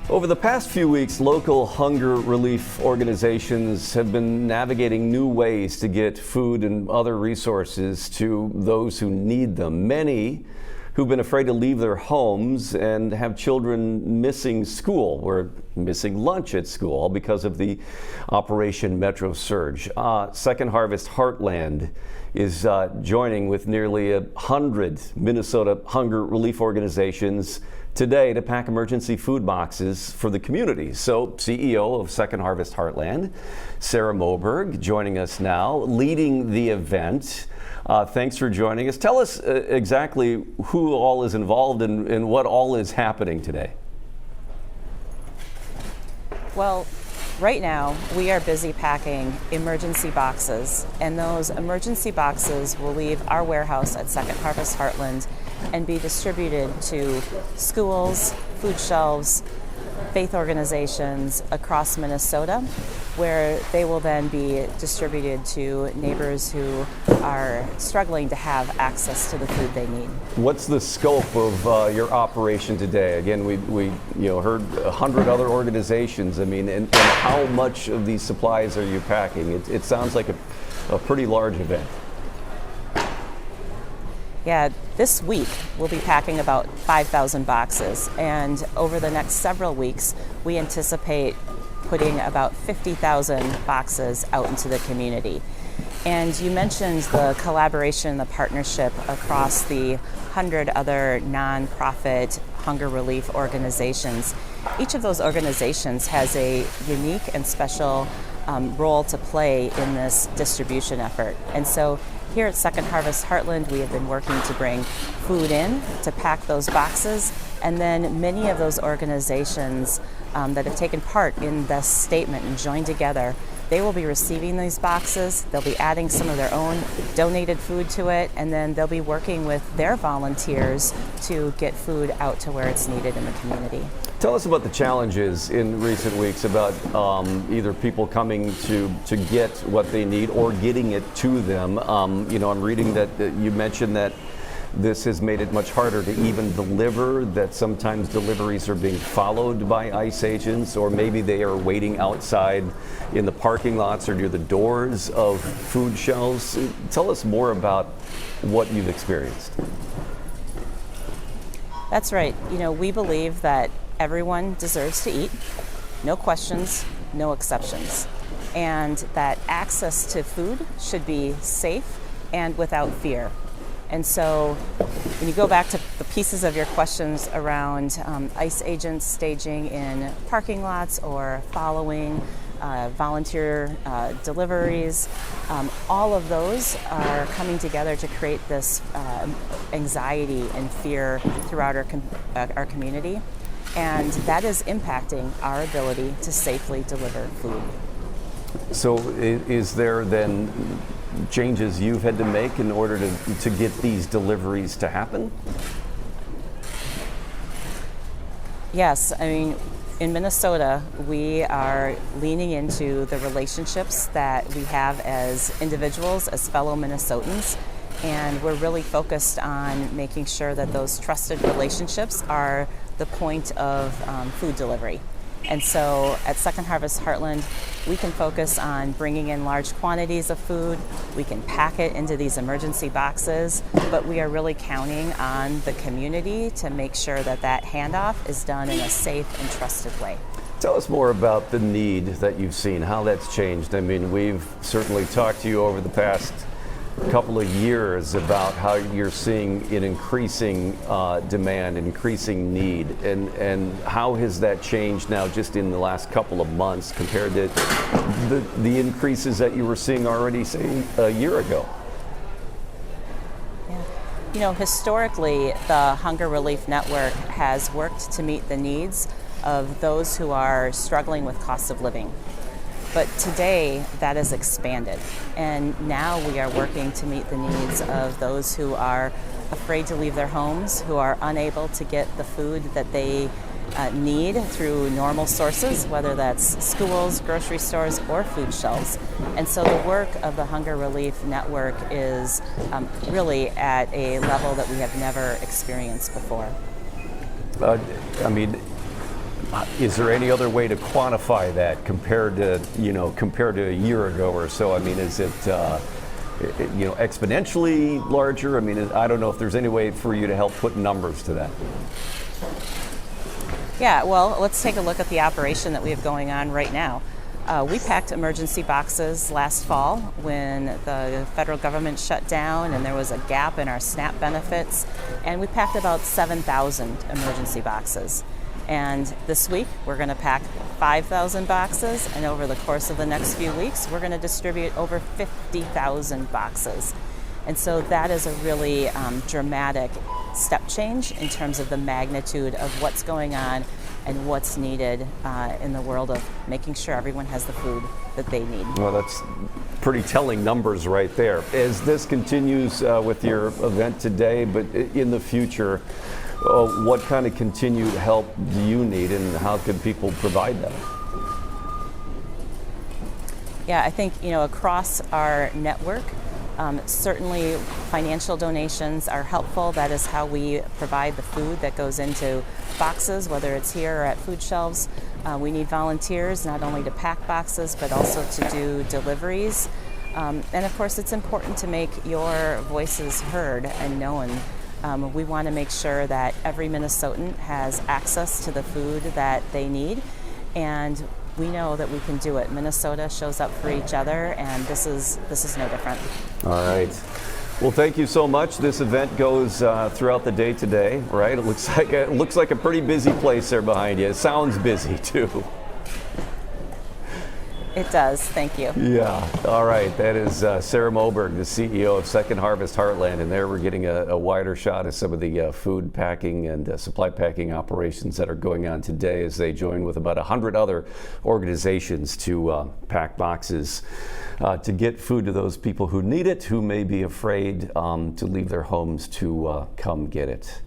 Over the past few weeks, local hunger relief organizations have been navigating new ways to get food and other resources to those who need them. Many who've been afraid to leave their homes and have children missing school or missing lunch at school all because of the Operation Metro Surge. Second Harvest Heartland is joining with nearly 100 Minnesota hunger relief organizations today to pack emergency food boxes for the community. So CEO of Second Harvest Heartland, Sarah Moberg, joining us now, leading the event. Thanks for joining us. Tell us exactly who all is involved and what all is happening today. Well, right now we are busy packing emergency boxes, and those emergency boxes will leave our warehouse at Second Harvest Heartland and be distributed to schools, food shelves, faith organizations across Minnesota, where they will then be distributed to neighbors who are struggling to have access to the food they need. What's the scope of your operation today? Again, we heard 100 other organizations. I mean, and how much of these supplies are you packing? It sounds like a pretty large event. Yeah, this week we'll be packing about 5,000 boxes, and over the next several weeks we anticipate putting about 50,000 boxes out into the community. And you mentioned the collaboration, the partnership across the 100 other nonprofit hunger relief organizations. Each of those organizations has a unique and special role to play in this distribution effort. And so here at Second Harvest Heartland, we have been working to bring food in, to pack those boxes, and then many of those organizations that have taken part in this statement and joined together, they will be receiving these boxes, they'll be adding some of their own donated food to it, and then they'll be working with their volunteers to get food out to where it's needed in the community. Tell us about the challenges in recent weeks about either people coming to get what they need or getting it to them. I'm reading that you mentioned that this has made it much harder to even deliver, that sometimes deliveries are being followed by ICE agents, or maybe they are waiting outside in the parking lots or near the doors of food shelves. Tell us more about what you've experienced. That's right. We believe that everyone deserves to eat, no questions, no exceptions, and that access to food should be safe and without fear. And so when you go back to the pieces of your questions around ICE agents staging in parking lots or following volunteer deliveries, all of those are coming together to create this anxiety and fear throughout our community. And that is impacting our ability to safely deliver food. So is there then changes you've had to make in order to get these deliveries to happen? Yes, in Minnesota, we are leaning into the relationships that we have as individuals, as fellow Minnesotans, and we're really focused on making sure that those trusted relationships are the point of food delivery. And so at Second Harvest Heartland, we can focus on bringing in large quantities of food, we can pack it into these emergency boxes, but we are really counting on the community to make sure that that handoff is done in a safe and trusted way. Tell us more about the need that you've seen, how that's changed. We've certainly talked to you over the past couple of years about how you're seeing an increasing demand, increasing need, and how has that changed now just in the last couple of months compared to the increases that you were seeing already, say, a year ago? Yeah. Historically, the Hunger Relief Network has worked to meet the needs of those who are struggling with cost of living. But today, that has expanded, and now we are working to meet the needs of those who are afraid to leave their homes, who are unable to get the food that they need through normal sources, whether that's schools, grocery stores, or food shelves. And so the work of the Hunger Relief Network is really at a level that we have never experienced before. Is there any other way to quantify that compared to a year ago or so? I mean, is it exponentially larger? I mean, I don't know if there's any way for you to help put numbers to that. Yeah, well, let's take a look at the operation that we have going on right now. We packed emergency boxes last fall when the federal government shut down and there was a gap in our SNAP benefits, and we packed about 7,000 emergency boxes. And this week we're going to pack 5,000 boxes, and over the course of the next few weeks we're going to distribute over 50,000 boxes. And so that is a really dramatic step change in terms of the magnitude of what's going on and what's needed in the world of making sure everyone has the food that they need. Well, that's pretty telling numbers right there. As this continues with your event today, but in the future, what kind of continued help do you need, and how can people provide that? Yeah, I think across our network, certainly financial donations are helpful. That is how we provide the food that goes into boxes, whether it's here or at food shelves. We need volunteers not only to pack boxes but also to do deliveries. And of course it's important to make your voices heard and known. We want to make sure that every Minnesotan has access to the food that they need, and we know that we can do it. Minnesota shows up for each other, and this is no different. All right. Well, thank you so much. This event goes throughout the day today, right? It looks like a pretty busy place there behind you. It sounds busy too. It does. Thank you. Yeah. All right. That is Sarah Moberg, the CEO of Second Harvest Heartland, and there we're getting a wider shot of some of the food packing and supply packing operations that are going on today, as they join with about 100 other organizations to pack boxes to get food to those people who need it, who may be afraid to leave their homes to come get it.